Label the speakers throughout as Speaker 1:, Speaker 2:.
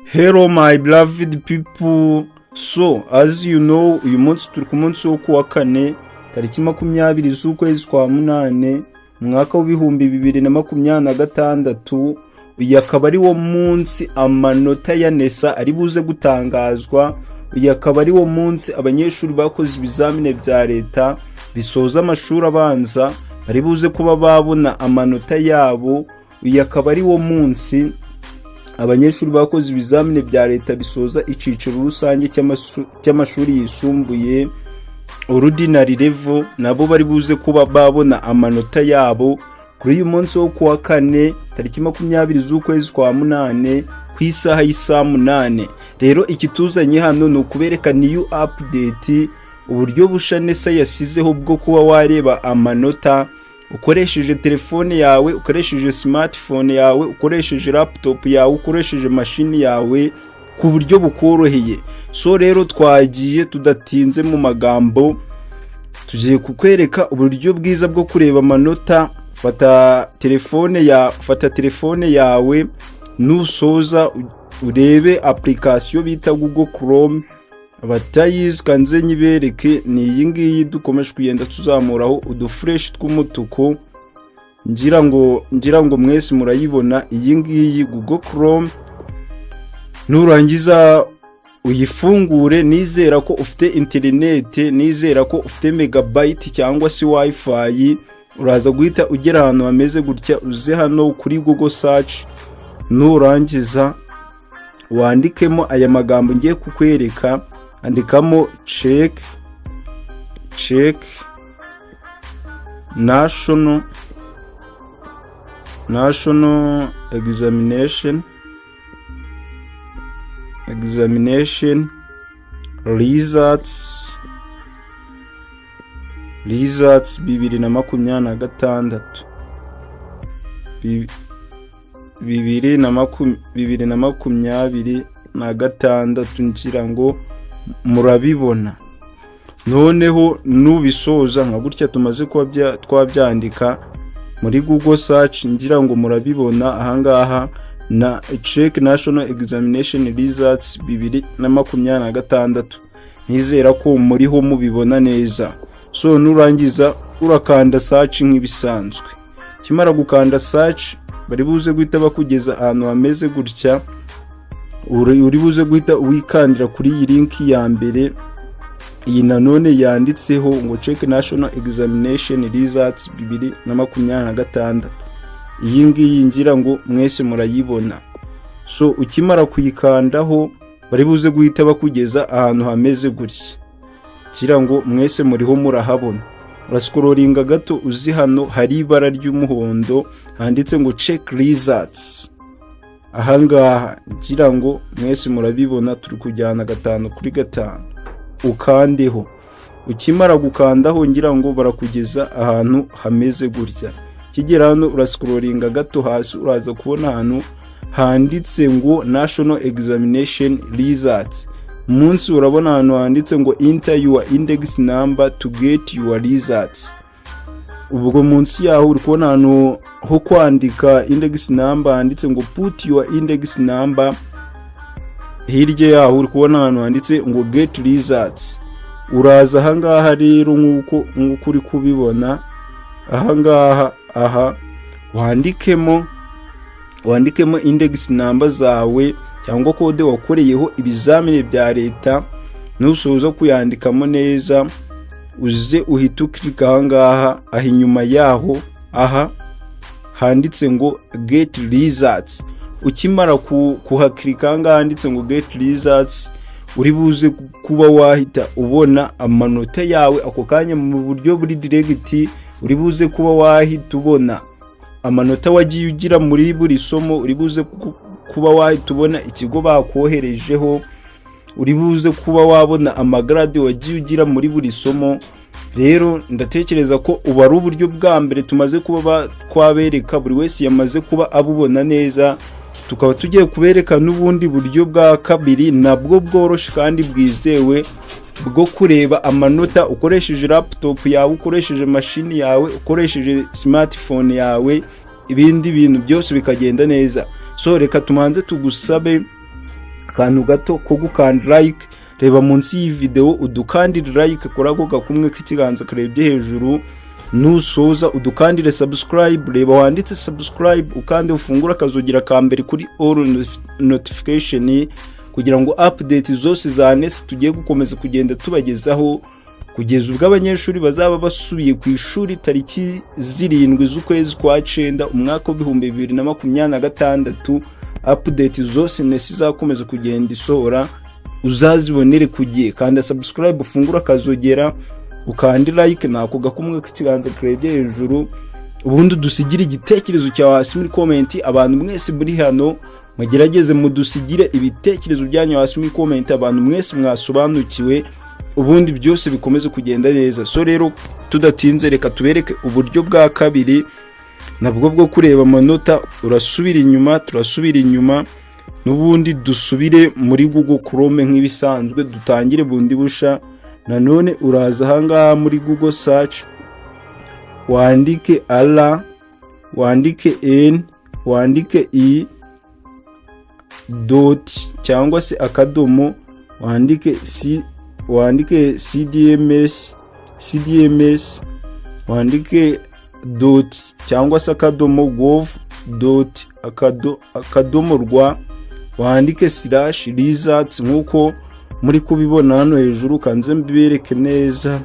Speaker 1: Hello my beloved people, so as you know uyu munsi turi ku munsi wo kuwa kane tariki 20 z'ukwezi kwa munane mwaka w'ibihumbi 2026. uyu akaba ari wo munsi amanota ya NESA ari buze gutangazwa. uyu akaba ari wo munsi abanyeshuri bakoze ibizamine bya leta bisoza amashuri abanza ari buze kuba babona amanota yabo. uyu akaba ari wo munsi abanyeshuri bakoze ibizamine bya leta bisoza iciciro rusange cy'amashuri yisumbuye ordinary level nabo bari buze kuba babona amanota yabo kuri uyu munsi wo kuwa kane tariki 20 z'ukwezi kwa munane ku isaha y'isa 8. rero ikituzanye hano no kubereka new update, uburyo busha NESA yasizeho bwo kuba wareba amanota ukoresheje telefone yawe, ukoresheje smartphone yawe, ukoresheje laptop yawe, ukoresheje machine yawe ku buryo bukoroheye. So rero twagiye tudatinze mu magambo, tugiye kukwereka uburyo bwiza bwo kureba amanota. Fata telefone yawe nusoza urebe application bita Google Chrome. Abatayizi kanze nyibereke, ni iyi ngiyi dukomeje kugenda tuzamuraho udufresh tw'umutuku, ngira ngo mwese murayibona. iyi ngiyi Google Chrome nurangiza uyifungure, nizera ko ufite internet, nizera ko ufite megabyte cyangwa se wifi. uraza guhita ugera ahantu hameze gutya, uze hano kuri Google search, nurangiza wandikemo aya magambo ngiye kukwereka. andikamo check national examination results 2026 ngira ngo murabibona. noneho nubisoza nka gutya tumaze kuba twabyandika muri Google search, ngira ngo murabibona ahangaha na check national examination results 2026. nizera ko muriho mubibona neza. So nurangiza urakanda search nk'ibisanzwe. kimara gukanda search bari buze guhita bakugeza ahantu hameze gutya, uri buze guhita wikandira kuri iyi link ya mbere. iyi nanone yanditseho ngo check national examination results 2026. iyi ngiyi ngira ngo mwese murayibona. So ukimara kuyikandaho bari buze guhita bakugeza ahantu hameze gutya, ngira ngo mwese muriho murahabona. urascrollinga gato uzi hano hari ibara ry'umuhondo handitse ngo check results. ahangaha ngira ngo mwese murabibona, turi kujyana 5/5. ukandeho. ukimara gukandaho ngira ngo barakugeza ahantu hameze gutya. kigera hano urascrollinga gato hasi, uraza kubona ahantu handitse ngo national examination results. munsi urabona ahantu handitse ngo enter your index number to get your results. ubwo munsi yaho uri kubona ahantu ho kwandika index number handitse ngo put your index number. hirya yaho uri kubona ahantu handitse ngo get results. uraza ahangaha rero nk'uko uri kubibona ahangaha wandikemo index number zawe cyangwa kode wakoreyeho ibizamine bya leta. nusoza kuyandikamo neza uze uhita ukirika ahangaha inyuma yaho handitse ngo get results. ukimara kuhakirika ahangaha handitse ngo get results, uri buze kuba wahita ubona amanota yawe ako kanya mu buryo buri direct. uri buze kuba wahita ubona amanota wagiye ugira muri buri somo, uri buze kuba wahita ubona ikigo bakoherejeho, uri buze kuba wabona amagrade wagiye ugira muri buri somo. rero ndatekereza ko ubu ari uburyo bwa mbere tumaze kuba twabereka, buri wese yamaze kuba abubona neza. tukaba tugiye kubereka n'ubundi buryo bwa kabiri nabwo bworoshye kandi bwizewe bwo kureba amanota ukoresheje laptop yawe, ukoresheje machine yawe, ukoresheje smartphone yawe, ibindi bintu byose bikagenda neza. So reka tumanze tugusabe akantu gato ko gukanda like, reba munsi y'iyi video udukandire like, kora ako gakumwe k'ikiganza karebye hejuru, nusoza udukandire subscribe, reba wanditse subscribe ukande ufungura akazogira ka mbere kuri all notification, kugira ngo update zose za nesi tugiye gukomeza kugenda tubagezaho kugeza ubwo abanyeshuri bazaba basubiye ku ishuri tariki 7 z'ukwezi kwa 9 umwaka wa 2026. Update zose nesi zakomeza kugenda isohora uzazibonere kugiye. Kanda subscribe ufungura akazogera ukandi like nako gakumwe k'ikiganza karebye hejuru, ubundi dusigire igitekerezo cyawe hasi muri comment. Abantu mwese muri hano mugerageze mudusigire ibitekerezo byanyu hasi muri comment, abantu mwese mwasobanukiwe, ubundi byose bikomeze kugenda neza. So rero tudatinze reka tubereke uburyo bwa kabiri nabwo bwo kureba amanota. Turasubira inyuma n'ubundi dusubire muri Google Chrome nk'ibisanzwe, dutangire bundi busha. Nanone uraza ahangaha muri Google search, wandike R, wandike N, wandike I dot cyangwa se akadomo, wandike CDMS, wandike dot cyangwa se akadomo gov dot akadomo rwa, wandike /results nkuko muri kubibona hano hejuru. Kanze mbibereke neza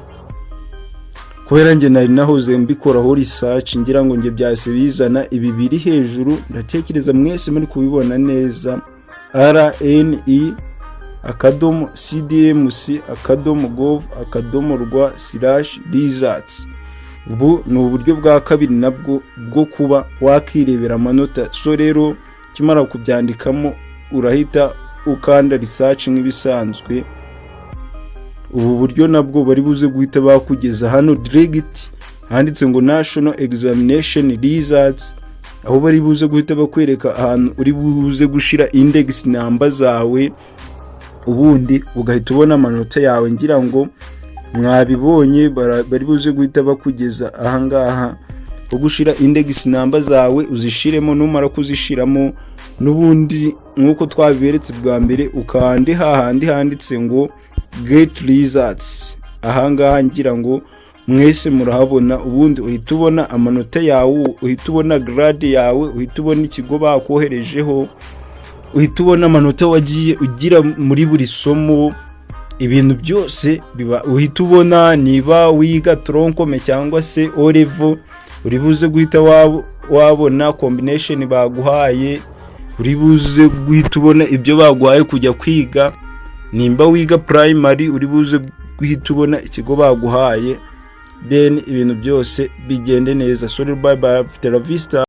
Speaker 1: kubera nge nari nahoze mbikoraho research, ngira ngo nge byase bizana ibi biri hejuru. Ndatekereza mwese muri kubibona neza. RNE akadomo CDMC akadomo gov akadomo rwa /results. Ubu ni uburyo bwa kabiri nabwo bwo kuba wakirebera amanota. So rero kimara kubyandikamo urahita ukanda research nk'ibisanzwe. Ubu buryo nabwo bari buze guhita bakugeza hano direct handitse ngo National Examination Results, aho bari buze guhita bakwereka ahantu uri buze gushira index number zawe, ubundi ugahita ubona amanota yawe. Ngira ngo mwabibonye bari buze guhita bakugeza ahangaha ko gushira index number zawe uzishiremo. Numara kuzishiramo n'ubundi nkuko twabiberetse bwa mbere ukande hahandi handitse ngo Get Results. Ahangaha ngira ngo mwese murahabona, ubundi uhita ubona amanota yawe, uhita ubona grade yawe, uhita ubona ikigo bakoherejeho, uhita ubona amanota wagiye ugira muri buri somo. Ibintu byose biba uhita ubona niba wiga troncome cyangwa se O level, uri buze guhita wabona combination baguhaye, uri buze guhita ubona ibyo baguhaye kujya kwiga. Nimba wiga primary uri buze guhita ubona ikigo baguhaye, then ibintu byose bigende neza. So bye bye, after la vista.